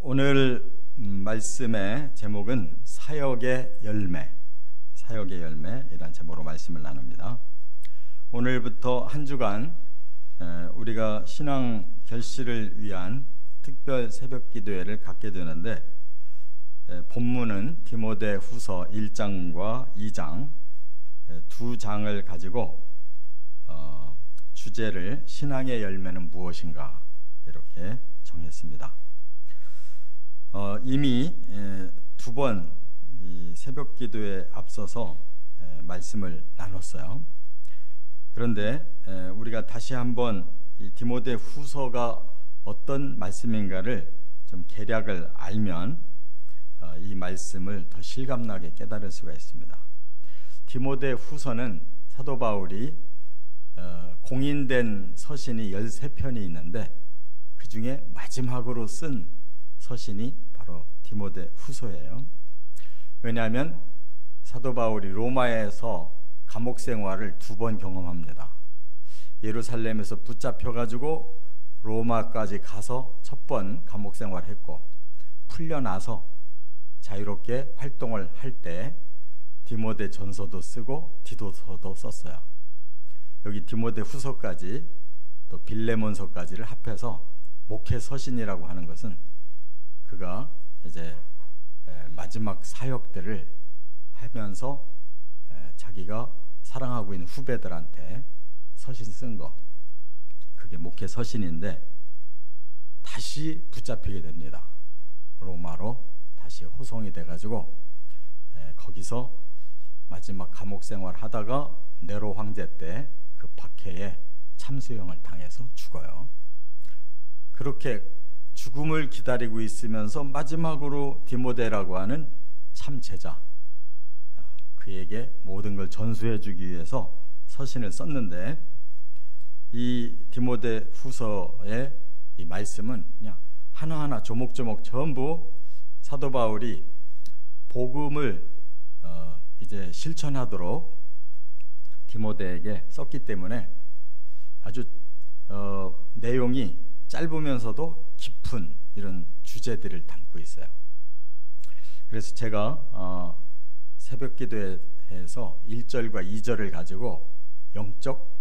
오늘 말씀의 제목은 사역의 열매, 사역의 열매이란 제목으로 말씀을 나눕니다. 오늘부터 한 주간 우리가 신앙 결실을 위한 특별 새벽 기도회를 갖게 되는데, 본문은 디모데 후서 1장과 2장 두 장을 가지고 주제를 신앙의 열매는 무엇인가 이렇게 정했습니다. 이미 두 번 이 새벽 기도에 앞서서 말씀을 나눴어요. 그런데 우리가 다시 한번 이 디모데 후서가 어떤 말씀인가를 좀 개략을 알면 이 말씀을 더 실감나게 깨달을 수가 있습니다. 디모데 후서는 사도 바울이 공인된 서신이 13편이 있는데 그 중에 마지막으로 쓴 서신이 바로 디모데 후서예요. 왜냐하면 사도 바울이 로마에서 감옥 생활을 2번 경험합니다. 예루살렘에서 붙잡혀가지고 로마까지 가서 첫 번 감옥 생활했고, 풀려나서 자유롭게 활동을 할 때 디모데 전서도 쓰고 디도서도 썼어요. 여기 디모데 후서까지 또 빌레몬서까지를 합해서 목회 서신이라고 하는 것은 그가 이제 마지막 사역들을 하면서 자기가 사랑하고 있는 후배들한테 서신 쓴 거, 그게 목회 서신인데 다시 붙잡히게 됩니다. 로마로 다시 호송이 돼가지고 거기서 마지막 감옥 생활 하다가 네로 황제 때 그 박해에 참수형을 당해서 죽어요. 그렇게 죽음을 기다리고 있으면서 마지막으로 디모데라고 하는 참 제자, 그에게 모든 걸 전수해 주기 위해서 서신을 썼는데, 이 디모데 후서의 이 말씀은 그냥 하나하나 조목조목 전부 사도 바울이 복음을 이제 실천하도록 디모데에게 썼기 때문에 아주 내용이 짧으면서도 깊은 이런 주제들을 담고 있어요. 그래서 제가 새벽 기도회에서 1절과 2절을 가지고 영적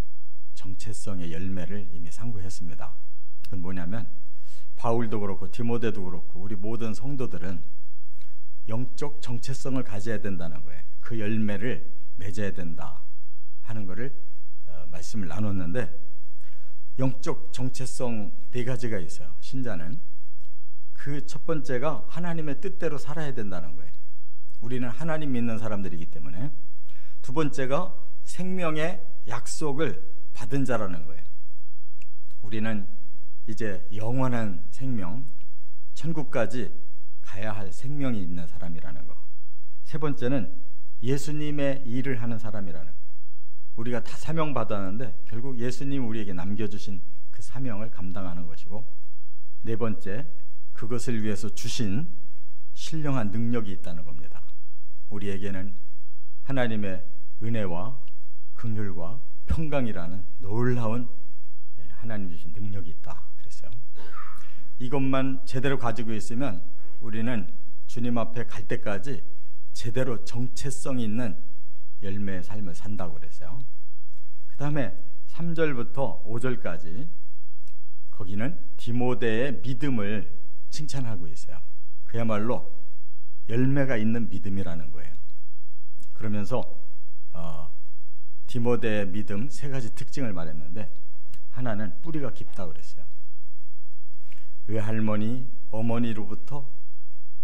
정체성의 열매를 이미 상고했습니다. 그건 뭐냐면 바울도 그렇고 디모데도 그렇고 우리 모든 성도들은 영적 정체성을 가져야 된다는 거예요. 그 열매를 맺어야 된다 하는 거를 말씀을 나눴는데, 영적 정체성 4가지가 있어요. 신자는 그 첫 번째가 하나님의 뜻대로 살아야 된다는 거예요. 우리는 하나님 믿는 사람들이기 때문에. 두 번째가 생명의 약속을 받은 자라는 거예요. 우리는 이제 영원한 생명, 천국까지 가야 할 생명이 있는 사람이라는 거. 세 번째는 예수님의 일을 하는 사람이라는 거예요. 우리가 다 사명 받았는데 결국 예수님 우리에게 남겨주신 그 사명을 감당하는 것이고, 네 번째, 그것을 위해서 주신 신령한 능력이 있다는 겁니다. 우리에게는 하나님의 은혜와 긍휼과 평강이라는 놀라운 하나님 주신 능력이 있다 그랬어요. 이것만 제대로 가지고 있으면 우리는 주님 앞에 갈 때까지 제대로 정체성 있는 열매의 삶을 산다고 그랬어요. 그 다음에 3절부터 5절까지 거기는 디모데의 믿음을 칭찬하고 있어요. 그야말로 열매가 있는 믿음이라는 거예요. 그러면서 디모데의 믿음 3가지 특징을 말했는데, 하나는 뿌리가 깊다고 그랬어요. 외할머니, 어머니로부터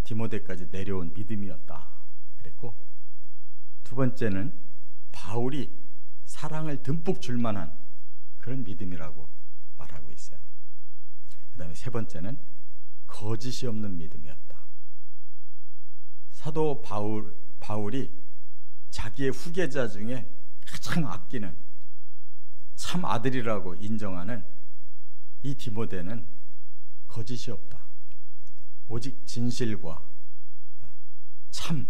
디모데까지 내려온 믿음이었다 그랬고, 두 번째는 바울이 사랑을 듬뿍 줄 만한 그런 믿음이라고 말하고 있어요. 그 다음에 세 번째는 거짓이 없는 믿음이었다. 사도 바울이 자기의 후계자 중에 가장 아끼는 참 아들이라고 인정하는 이 디모데는 거짓이 없다. 오직 진실과 참,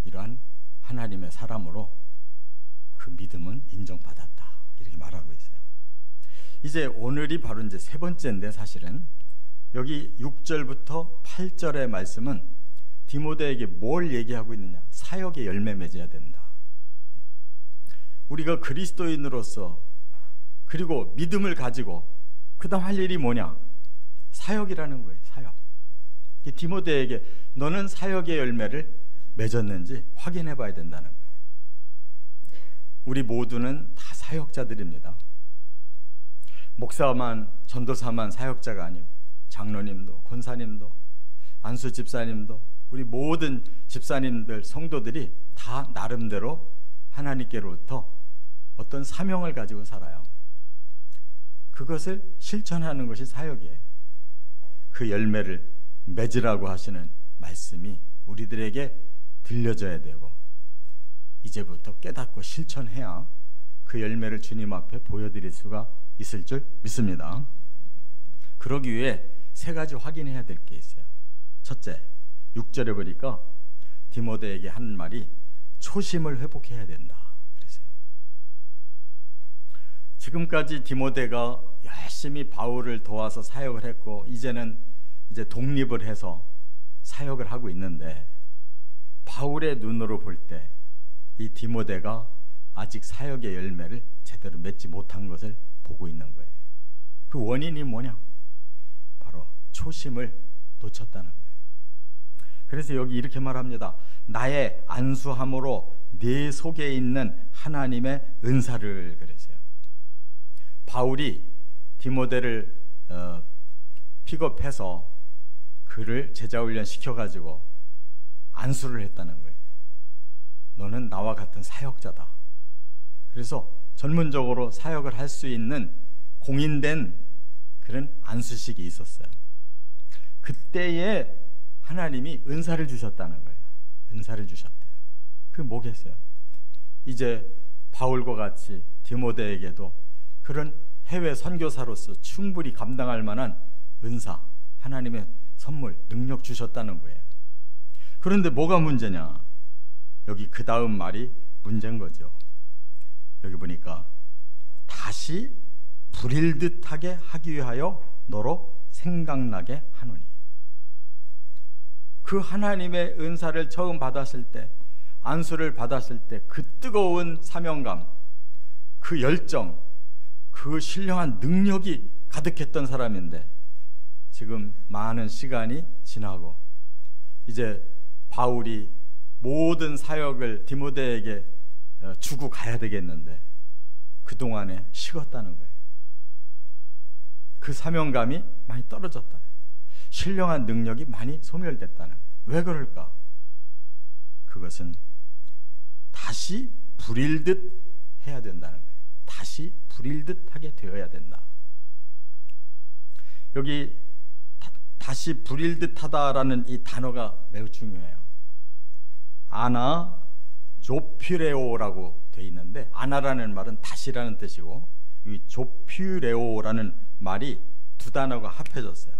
이러한 하나님의 사람으로 그 믿음은 인정받았다 이렇게 말하고 있어요. 이제 오늘이 바로 이제 3번째인데, 사실은 여기 6절부터 8절의 말씀은 디모데에게 뭘 얘기하고 있느냐? 사역의 열매 맺어야 된다. 우리가 그리스도인으로서 그리고 믿음을 가지고 그 다음 할 일이 뭐냐? 사역이라는 거예요. 사역. 디모데에게 너는 사역의 열매를 맺었는지 확인해 봐야 된다는 거예요. 우리 모두는 다 사역자들입니다. 목사만, 전도사만 사역자가 아니고 장로님도, 권사님도, 안수 집사님도, 우리 모든 집사님들, 성도들이 다 나름대로 하나님께로부터 어떤 사명을 가지고 살아요. 그것을 실천하는 것이 사역이에요. 그 열매를 맺으라고 하시는 말씀이 우리들에게 들려져야 되고 이제부터 깨닫고 실천해야 그 열매를 주님 앞에 보여드릴 수가 있을 줄 믿습니다. 그러기 위해 세 가지 확인해야 될 게 있어요. 첫째, 6절에 보니까 디모데에게 한 말이 초심을 회복해야 된다 그랬어요. 지금까지 디모데가 열심히 바울을 도와서 사역을 했고 이제는 독립을 해서 사역을 하고 있는데 바울의 눈으로 볼 때 이 디모데가 아직 사역의 열매를 제대로 맺지 못한 것을 보고 있는 거예요. 그 원인이 뭐냐? 바로 초심을 놓쳤다는 거예요. 그래서 여기 이렇게 말합니다. 나의 안수함으로 네 속에 있는 하나님의 은사를 그랬어요. 바울이 디모데를 픽업해서 그를 제자훈련 시켜가지고 안수를 했다는 거예요. 너는 나와 같은 사역자다. 그래서 전문적으로 사역을 할 수 있는 공인된 그런 안수식이 있었어요. 그때에 하나님이 은사를 주셨다는 거예요. 은사를 주셨대요. 그게 뭐겠어요? 이제 바울과 같이 디모데에게도 그런 해외 선교사로서 충분히 감당할 만한 은사, 하나님의 선물, 능력 주셨다는 거예요. 그런데 뭐가 문제냐? 여기 그 다음 말이 문제인 거죠. 여기 보니까 다시 불일 듯하게 하기 위하여 너로 생각나게 하노니. 그 하나님의 은사를 처음 받았을 때, 안수를 받았을 때 그 뜨거운 사명감, 그 열정, 그 신령한 능력이 가득했던 사람인데 지금 많은 시간이 지나고 이제 바울이 모든 사역을 디모데에게 주고 가야 되겠는데 그동안에 식었다는 거예요. 그 사명감이 많이 떨어졌다. 신령한 능력이 많이 소멸됐다는 거예요. 왜 그럴까? 그것은 다시 불일 듯 해야 된다는 거예요. 다시 불일 듯 하게 되어야 된다. 여기 다시 불일 듯 하다라는 이 단어가 매우 중요해요. 아나 조피레오라고 돼 있는데 아나라는 말은 다시라는 뜻이고 이 조피레오라는 말이 두 단어가 합해졌어요.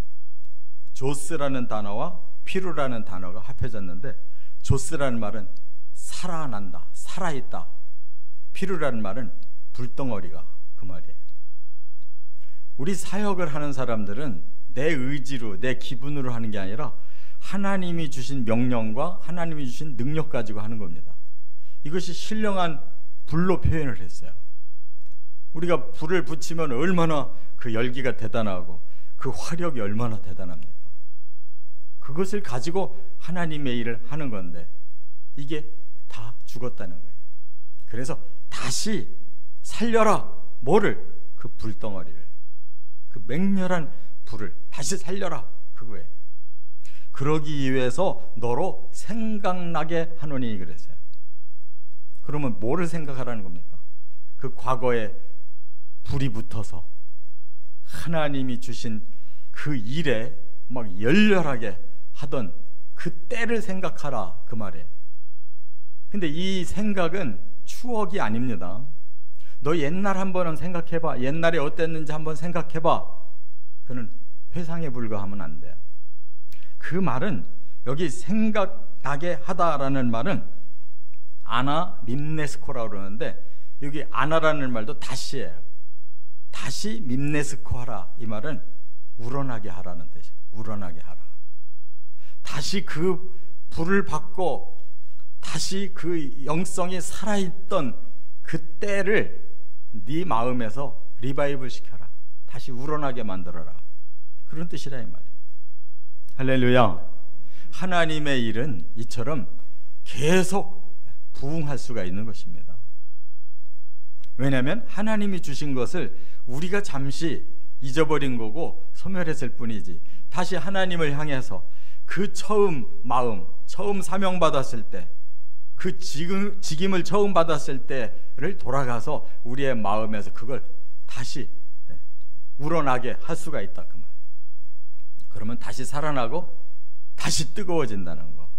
조스라는 단어와 피루라는 단어가 합해졌는데 조스라는 말은 살아난다, 살아있다. 피루라는 말은 불덩어리가 그 말이에요. 우리 사역을 하는 사람들은 내 의지로, 내 기분으로 하는 게 아니라 하나님이 주신 명령과 하나님이 주신 능력 가지고 하는 겁니다. 이것이 신령한 불로 표현을 했어요. 우리가 불을 붙이면 얼마나 그 열기가 대단하고 그 화력이 얼마나 대단합니까? 그것을 가지고 하나님의 일을 하는 건데 이게 다 죽었다는 거예요. 그래서 다시 살려라. 뭐를? 그 불덩어리를, 그 맹렬한 불을 다시 살려라. 그거예요. 그러기 위해서 너로 생각나게 하노니 그랬어요. 그러면 뭐를 생각하라는 겁니까? 그 과거에 불이 붙어서 하나님이 주신 그 일에 막 열렬하게 하던 그 때를 생각하라 그 말이에요. 근데 이 생각은 추억이 아닙니다. 너 옛날 한번은 생각해봐. 옛날에 어땠는지 한번 생각해봐. 그는 회상에 불과하면 안 돼요. 그 말은 여기 생각나게 하다라는 말은 아나 밈네스코라고 그러는데 여기 아나라는 말도 다시예요. 다시 밈네스코 하라. 이 말은 우러나게 하라는 뜻이에요. 우러나게 하라. 다시 그 불을 받고 다시 그 영성이 살아있던 그때를 네 마음에서 리바이벌 시켜라. 다시 우러나게 만들어라. 그런 뜻이라 이 말이에요. 할렐루야. 하나님의 일은 이처럼 계속 부흥할 수가 있는 것입니다. 왜냐하면 하나님이 주신 것을 우리가 잠시 잊어버린 거고 소멸했을 뿐이지, 다시 하나님을 향해서 그 처음 마음, 처음 사명받았을 때, 그 직임을 처음 받았을 때를 돌아가서 우리의 마음에서 그걸 다시 우러나게 할 수가 있다 그 말이에요. 그러면 다시 살아나고 다시 뜨거워진다는 거,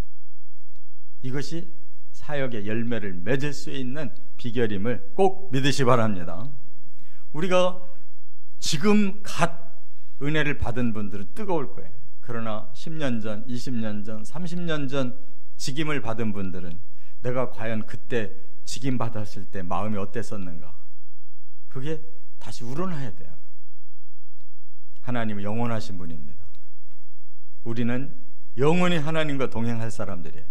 이것이 사역의 열매를 맺을 수 있는 비결임을 꼭 믿으시 바랍니다. 우리가 지금 갓 은혜를 받은 분들은 뜨거울 거예요. 그러나 10년 전, 20년 전, 30년 전 직임을 받은 분들은 내가 과연 그때 직임 받았을 때 마음이 어땠었는가, 그게 다시 우러나야 돼요. 하나님은 영원하신 분입니다. 우리는 영원히 하나님과 동행할 사람들이에요.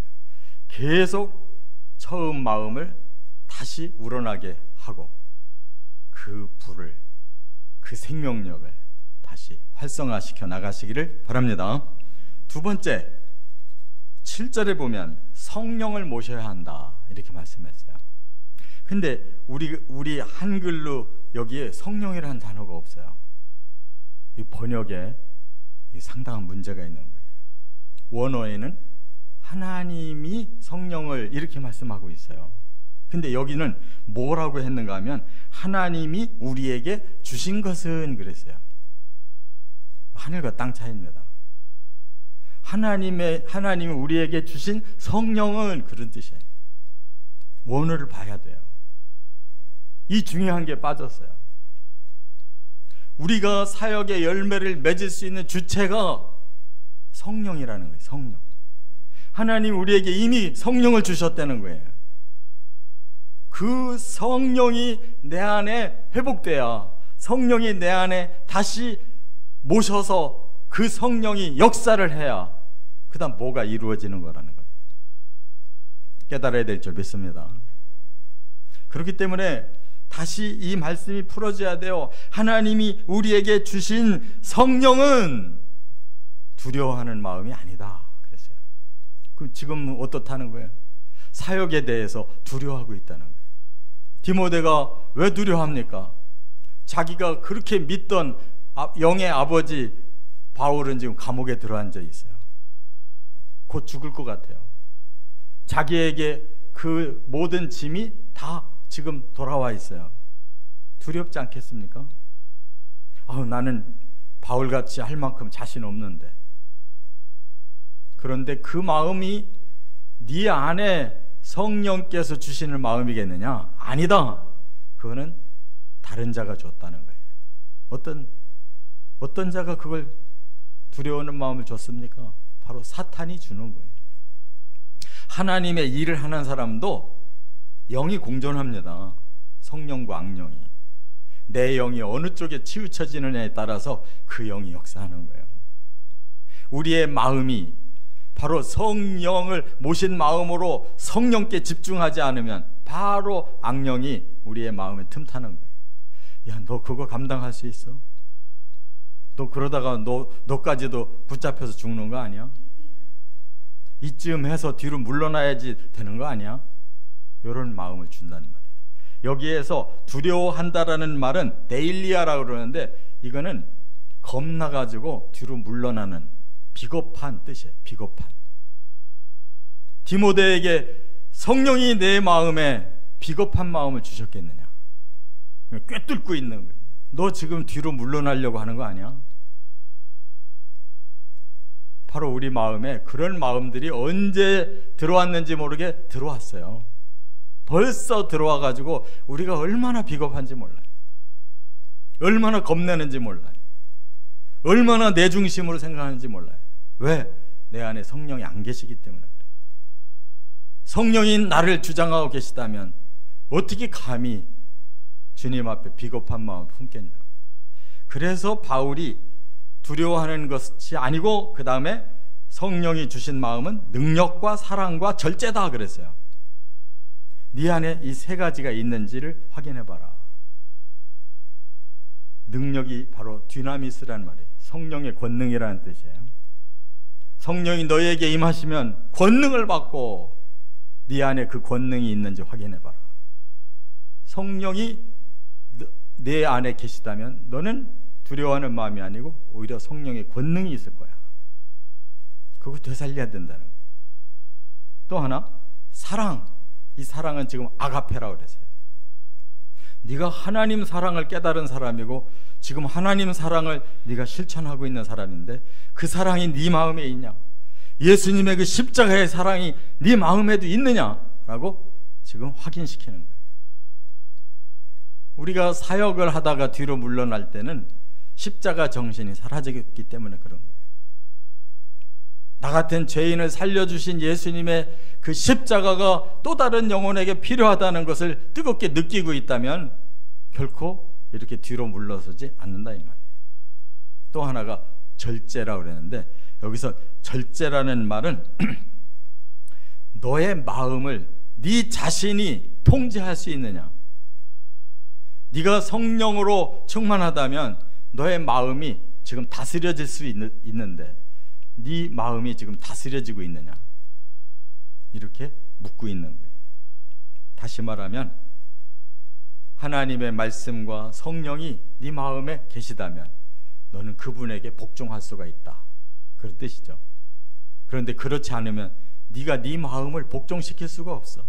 계속 처음 마음을 다시 우러나게 하고 그 불을, 그 생명력을 다시 활성화시켜 나가시기를 바랍니다. 두 번째, 7절에 보면 성령을 모셔야 한다 이렇게 말씀했어요. 근데 우리 한글로 여기에 성령이라는 단어가 없어요. 이 번역에 상당한 문제가 있는 거예요. 원어에는 하나님이 성령을 이렇게 말씀하고 있어요. 근데 여기는 뭐라고 했는가 하면 하나님이 우리에게 주신 것은 그랬어요. 하늘과 땅 차이입니다. 하나님이 우리에게 주신 성령은 그런 뜻이에요. 원어를 봐야 돼요. 이 중요한 게 빠졌어요. 우리가 사역의 열매를 맺을 수 있는 주체가 성령이라는 거예요. 성령. 하나님 우리에게 이미 성령을 주셨다는 거예요. 그 성령이 내 안에 회복돼야, 성령이 내 안에 다시 모셔서 그 성령이 역사를 해야 그 다음 뭐가 이루어지는 거라는 거예요. 깨달아야 될 줄 믿습니다. 그렇기 때문에 다시 이 말씀이 풀어져야 돼요. 하나님이 우리에게 주신 성령은 두려워하는 마음이 아니다 그랬어요. 지금 어떻다는 거예요? 사역에 대해서 두려워하고 있다는 거예요. 디모데가 왜 두려워합니까? 자기가 그렇게 믿던 영의 아버지 바울은 지금 감옥에 들어앉아 있어요. 곧 죽을 것 같아요. 자기에게 그 모든 짐이 다 지금 돌아와 있어요. 두렵지 않겠습니까? 나는 바울같이 할 만큼 자신 없는데. 그런데 그 마음이 네 안에 성령께서 주시는 마음이겠느냐? 아니다. 그거는 다른 자가 줬다는 거예요. 어떤 자가 그걸 두려워하는 마음을 줬습니까? 바로 사탄이 주는 거예요. 하나님의 일을 하는 사람도 영이 공존합니다. 성령과 악령이. 내 영이 어느 쪽에 치우쳐지느냐에 따라서 그 영이 역사하는 거예요. 우리의 마음이 바로 성령을 모신 마음으로 성령께 집중하지 않으면 바로 악령이 우리의 마음에 틈타는 거예요. 야, 너 그거 감당할 수 있어? 너 그러다가 너까지도 붙잡혀서 죽는 거 아니야? 이쯤 해서 뒤로 물러나야지 되는 거 아니야? 이런 마음을 준다는 말이에요. 여기에서 두려워한다라는 말은 데일리아라고 그러는데, 이거는 겁나가지고 뒤로 물러나는 비겁한 뜻이에요. 비겁한. 디모데에게 성령이 내 마음에 비겁한 마음을 주셨겠느냐? 그냥 꿰뚫고 있는 거예요. 너 지금 뒤로 물러나려고 하는 거 아니야? 바로 우리 마음에 그런 마음들이 언제 들어왔는지 모르게 들어왔어요. 벌써 들어와가지고 우리가 얼마나 비겁한지 몰라요. 얼마나 겁내는지 몰라요. 얼마나 내 중심으로 생각하는지 몰라요. 왜? 내 안에 성령이 안 계시기 때문에 그래요. 성령이 나를 주장하고 계시다면 어떻게 감히 주님 앞에 비겁한 마음을 품겠냐고. 그래서 바울이 두려워하는 것이 아니고 그 다음에 성령이 주신 마음은 능력과 사랑과 절제다 그랬어요. 네 안에 이 세 가지가 있는지를 확인해봐라. 능력이 바로 dynamis라는 말이에요. 성령의 권능이라는 뜻이에요. 성령이 너에게 임하시면 권능을 받고 네 안에 그 권능이 있는지 확인해봐라. 성령이 내 안에 계시다면 너는 두려워하는 마음이 아니고 오히려 성령의 권능이 있을 거야. 그거 되살려야 된다는 거예요. 또 하나, 사랑. 이 사랑은 지금 아가페라고 그랬어요. 네가 하나님 사랑을 깨달은 사람이고 지금 하나님 사랑을 네가 실천하고 있는 사람인데 그 사랑이 네 마음에 있냐? 예수님의 그 십자가의 사랑이 네 마음에도 있느냐라고 지금 확인시키는 거예요. 우리가 사역을 하다가 뒤로 물러날 때는 십자가 정신이 사라졌기 때문에 그런 거예요. 나 같은 죄인을 살려주신 예수님의 그 십자가가 또 다른 영혼에게 필요하다는 것을 뜨겁게 느끼고 있다면 결코 이렇게 뒤로 물러서지 않는다 이 말이에요. 또 하나가 절제라고 그랬는데 여기서 절제라는 말은 너의 마음을 네 자신이 통제할 수 있느냐. 네가 성령으로 충만하다면 너의 마음이 지금 다스려질 수 있는데 네 마음이 지금 다스려지고 있느냐 이렇게 묻고 있는 거예요. 다시 말하면 하나님의 말씀과 성령이 네 마음에 계시다면 너는 그분에게 복종할 수가 있다 그런 뜻이죠. 그런데 그렇지 않으면 네가 네 마음을 복종시킬 수가 없어.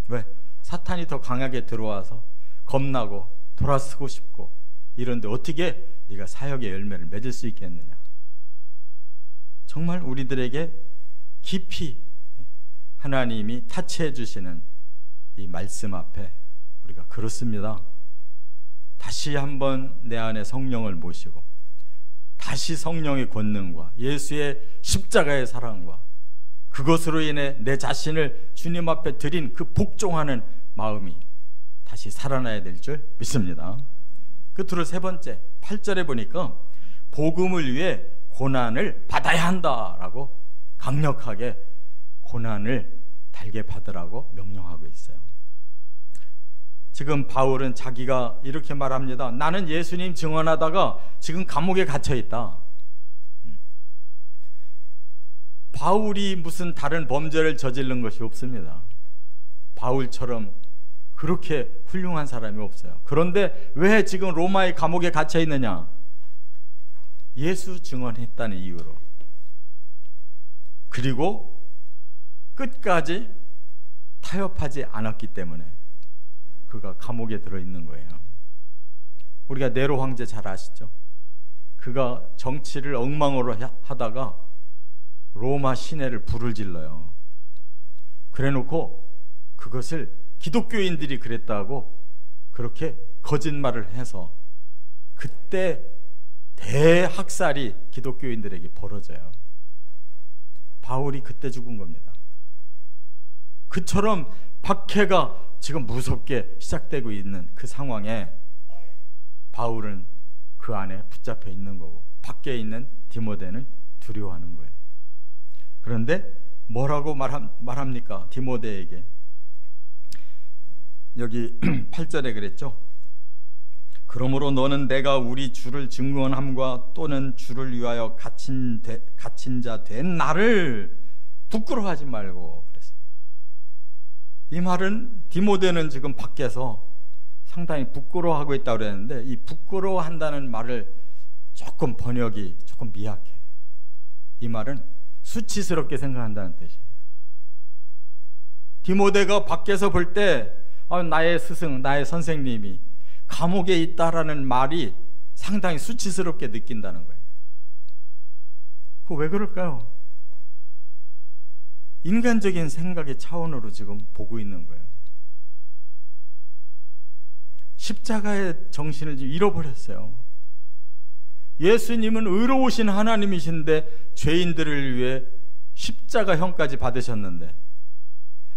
왜? 사탄이 더 강하게 들어와서 겁나고 돌아서고 싶고 이런데 어떻게 네가 사역의 열매를 맺을 수 있겠느냐. 정말 우리들에게 깊이 하나님이 타치해 주시는 이 말씀 앞에 우리가 그렇습니다. 다시 한번 내 안에 성령을 모시고 다시 성령의 권능과 예수의 십자가의 사랑과 그것으로 인해 내 자신을 주님 앞에 드린 그 복종하는 마음이 다시 살아나야 될 줄 믿습니다. 끝으로 세 번째 8절에 보니까 복음을 위해 고난을 받아야 한다라고 강력하게 고난을 달게 받으라고 명령하고 있어요. 지금 바울은 자기가 이렇게 말합니다. 나는 예수님 증언하다가 지금 감옥에 갇혀 있다. 바울이 무슨 다른 범죄를 저지른 것이 없습니다. 바울처럼 그렇게 훌륭한 사람이 없어요. 그런데 왜 지금 로마의 감옥에 갇혀 있느냐? 예수 증언했다는 이유로. 그리고 끝까지 타협하지 않았기 때문에 그가 감옥에 들어있는 거예요. 우리가 네로 황제 잘 아시죠? 그가 정치를 엉망으로 하다가 로마 시내를 불을 질러요. 그래놓고 그것을 기독교인들이 그랬다고 그렇게 거짓말을 해서 그때 대학살이 기독교인들에게 벌어져요. 바울이 그때 죽은 겁니다. 그처럼 박해가 지금 무섭게 시작되고 있는 그 상황에 바울은 그 안에 붙잡혀 있는 거고 밖에 있는 디모데는 두려워하는 거예요. 그런데 뭐라고 말합니까? 디모데에게 여기 8절에 그랬죠. 그러므로 너는 내가 우리 주를 증언함과 또는 주를 위하여 갇힌 자 된 나를 부끄러워하지 말고 그랬어요. 이 말은 디모데는 지금 밖에서 상당히 부끄러워하고 있다고 그랬는데 이 부끄러워한다는 말을 조금 번역이 조금 미약해. 이 말은 수치스럽게 생각한다는 뜻이에요. 디모데가 밖에서 볼 때 나의 스승, 나의 선생님이 감옥에 있다라는 말이 상당히 수치스럽게 느낀다는 거예요. 그거 왜 그럴까요? 인간적인 생각의 차원으로 지금 보고 있는 거예요. 십자가의 정신을 잃어버렸어요. 예수님은 의로우신 하나님이신데 죄인들을 위해 십자가형까지 받으셨는데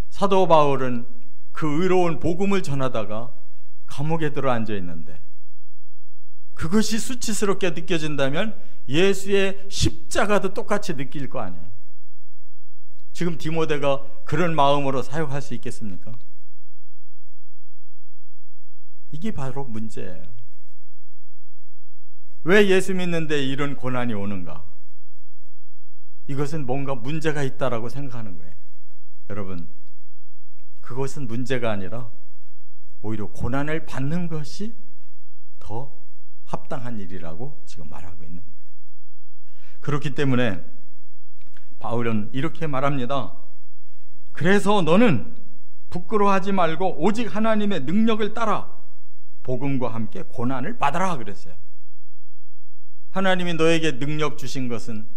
사도 바울은 그 의로운 복음을 전하다가 감옥에 들어 앉아 있는데 그것이 수치스럽게 느껴진다면 예수의 십자가도 똑같이 느낄 거 아니에요. 지금 디모데가 그런 마음으로 사역할 수 있겠습니까? 이게 바로 문제예요. 왜 예수 믿는데 이런 고난이 오는가? 이것은 뭔가 문제가 있다라고 생각하는 거예요. 여러분, 그것은 문제가 아니라 오히려 고난을 받는 것이 더 합당한 일이라고 지금 말하고 있는 거예요. 그렇기 때문에 바울은 이렇게 말합니다. 그래서 너는 부끄러워하지 말고 오직 하나님의 능력을 따라 복음과 함께 고난을 받아라 그랬어요. 하나님이 너에게 능력 주신 것은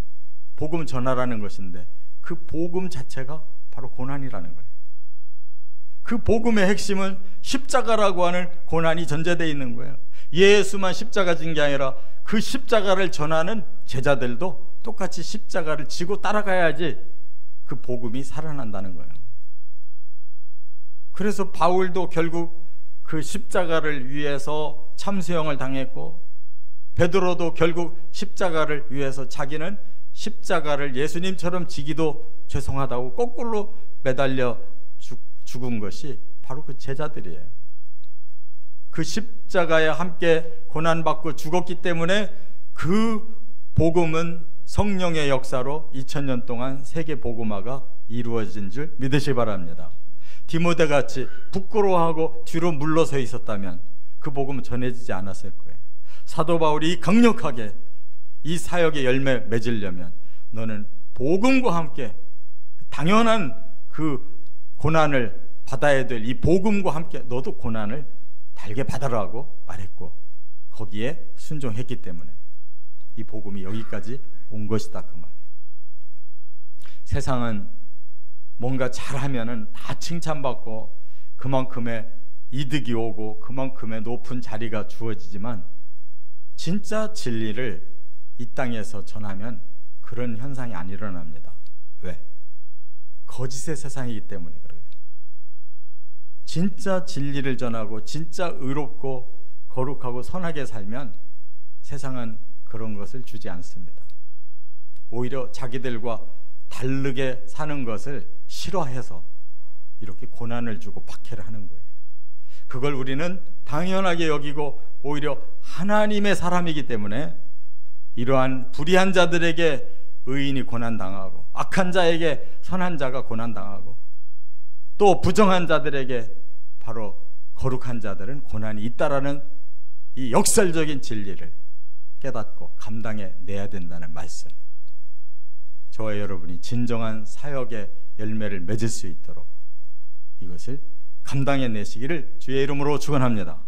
복음 전하라는 것인데 그 복음 자체가 바로 고난이라는 거예요. 그 복음의 핵심은 십자가라고 하는 고난이 전제되어 있는 거예요. 예수만 십자가 진 게 아니라 그 십자가를 전하는 제자들도 똑같이 십자가를 지고 따라가야지 그 복음이 살아난다는 거예요. 그래서 바울도 결국 그 십자가를 위해서 참수형을 당했고, 베드로도 결국 십자가를 위해서 자기는 십자가를 예수님처럼 지기도 죄송하다고 거꾸로 매달려 죽은 것이 바로 그 제자들이에요. 그 십자가에 함께 고난받고 죽었기 때문에 그 복음은 성령의 역사로 2000년 동안 세계 복음화가 이루어진 줄 믿으시기 바랍니다. 디모데 같이 부끄러워하고 뒤로 물러서 있었다면 그 복음은 전해지지 않았을 거예요. 사도 바울이 강력하게 이 사역의 열매 맺으려면 너는 복음과 함께 당연한 그 고난을 받아야 될 이 복음과 함께 너도 고난을 달게 받아라고 말했고, 거기에 순종했기 때문에 이 복음이 여기까지 온 것이다 그 말이에요. 세상은 뭔가 잘하면은 다 칭찬받고 그만큼의 이득이 오고 그만큼의 높은 자리가 주어지지만 진짜 진리를 이 땅에서 전하면 그런 현상이 안 일어납니다. 왜? 거짓의 세상이기 때문에 그래요. 진짜 진리를 전하고 진짜 의롭고 거룩하고 선하게 살면 세상은 그런 것을 주지 않습니다. 오히려 자기들과 다르게 사는 것을 싫어해서 이렇게 고난을 주고 박해를 하는 거예요. 그걸 우리는 당연하게 여기고 오히려 하나님의 사람이기 때문에 이러한 불의한 자들에게 의인이 고난당하고 악한 자에게 선한 자가 고난당하고 또 부정한 자들에게 바로 거룩한 자들은 고난이 있다라는 이 역설적인 진리를 깨닫고 감당해 내야 된다는 말씀, 저와 여러분이 진정한 사역의 열매를 맺을 수 있도록 이것을 감당해 내시기를 주의 이름으로 축원합니다.